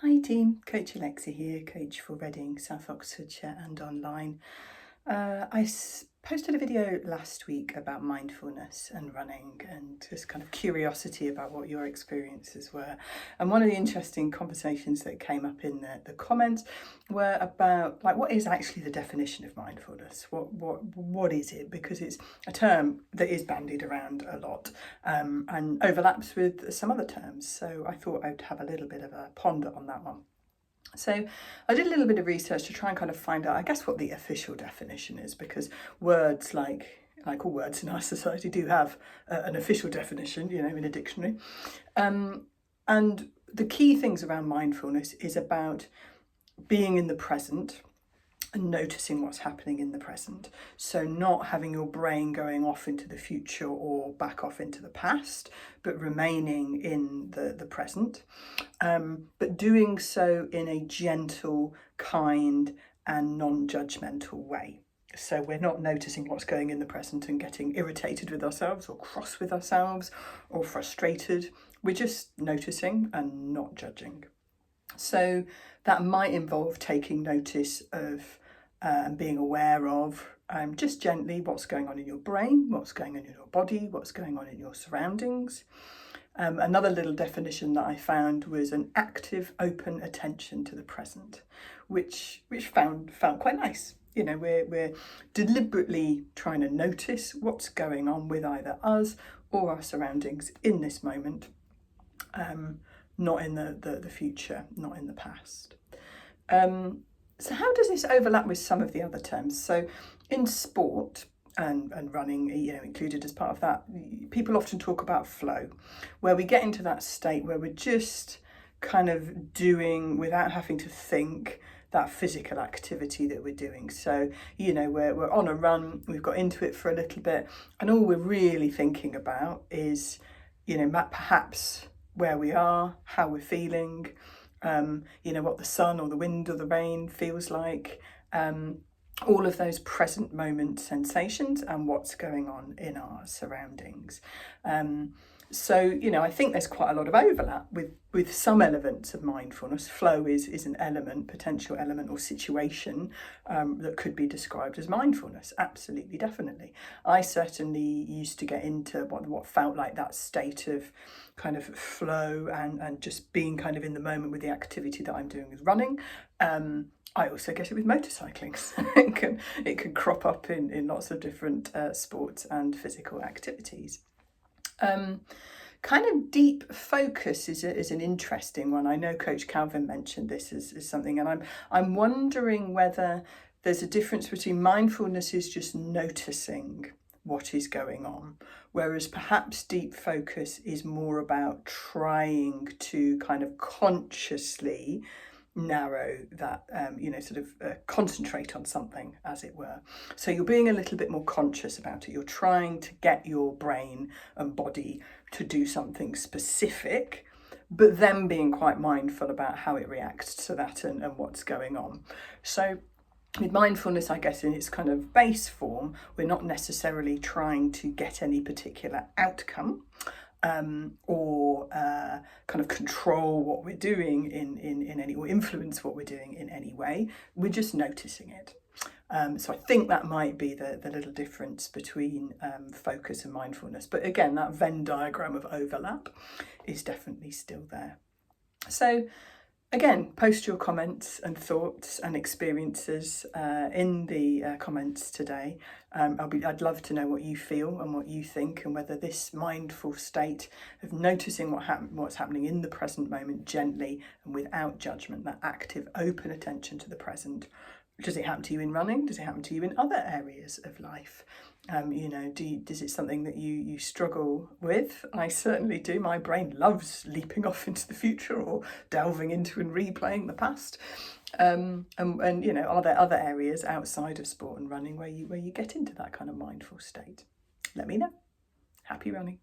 Hi team, Coach Alexa here, coach for Reading, South Oxfordshire and online. I posted a video last week about mindfulness and running and just kind of curiosity about what your experiences were. And one of the interesting conversations that came up in the comments were about what is actually the definition of mindfulness? What is it? Because it's a term that is bandied around a lot and overlaps with some other terms. So I thought I'd have a little bit of a ponder on that one. So I did a little bit of research to try and kind of find out, I guess, what the official definition is, because words like all words in our society do have an official definition, in a dictionary. And the key things around mindfulness is about being in the present and noticing what's happening in the present. So not having your brain going off into the future or back off into the past, but remaining in the present, but doing so in a gentle, kind and non-judgmental way. So we're not noticing what's going in the present and getting irritated with ourselves or cross with ourselves or frustrated. We're just noticing and not judging. So that might involve taking notice of and being aware of just gently what's going on in your brain, what's going on in your body, what's going on in your surroundings. Another little definition that I found was an active, open attention to the present, which felt quite nice. We're deliberately trying to notice what's going on with either us or our surroundings in this moment, not in the future, not in the past. So how does this overlap with some of the other terms? So in sport and running, included as part of that, people often talk about flow, where we get into that state where we're just kind of doing without having to think that physical activity that we're doing. So, we're on a run, we've got into it for a little bit, and all we're really thinking about is, perhaps where we are, how we're feeling, what the sun or the wind or the rain feels like, all of those present moment sensations and what's going on in our surroundings. So, I think there's quite a lot of overlap with some elements of mindfulness. Flow is an element, potential element or situation that could be described as mindfulness. Absolutely, definitely. I certainly used to get into what felt like that state of kind of flow and just being kind of in the moment with the activity that I'm doing with running. I also get it with motorcycling. So it can crop up in lots of different sports and physical activities. Kind of deep focus is an interesting one. I know Coach Calvin mentioned this as something, and I'm wondering whether there's a difference between mindfulness is just noticing what is going on, whereas perhaps deep focus is more about trying to kind of consciously narrow that, concentrate on something, as it were. So you're being a little bit more conscious about it. You're trying to get your brain and body to do something specific, but then being quite mindful about how it reacts to that and what's going on. So with mindfulness, I guess in its kind of base form, we're not necessarily trying to get any particular outcome, or kind of control what we're doing in any, or influence what we're doing in any way. We're just noticing it. So I think that might be the little difference between focus and mindfulness. But again, that Venn diagram of overlap is definitely still there. So again, post your comments and thoughts and experiences in the comments today. I'd love to know what you feel and what you think, and whether this mindful state of noticing what's happening in the present moment gently and without judgment, that active, open attention to the present. Does it happen to you in running? Does it happen to you in other areas of life? Is it something that you struggle with? I certainly do. My brain loves leaping off into the future or delving into and replaying the past. And are there other areas outside of sport and running where you get into that kind of mindful state? Let me know. Happy running.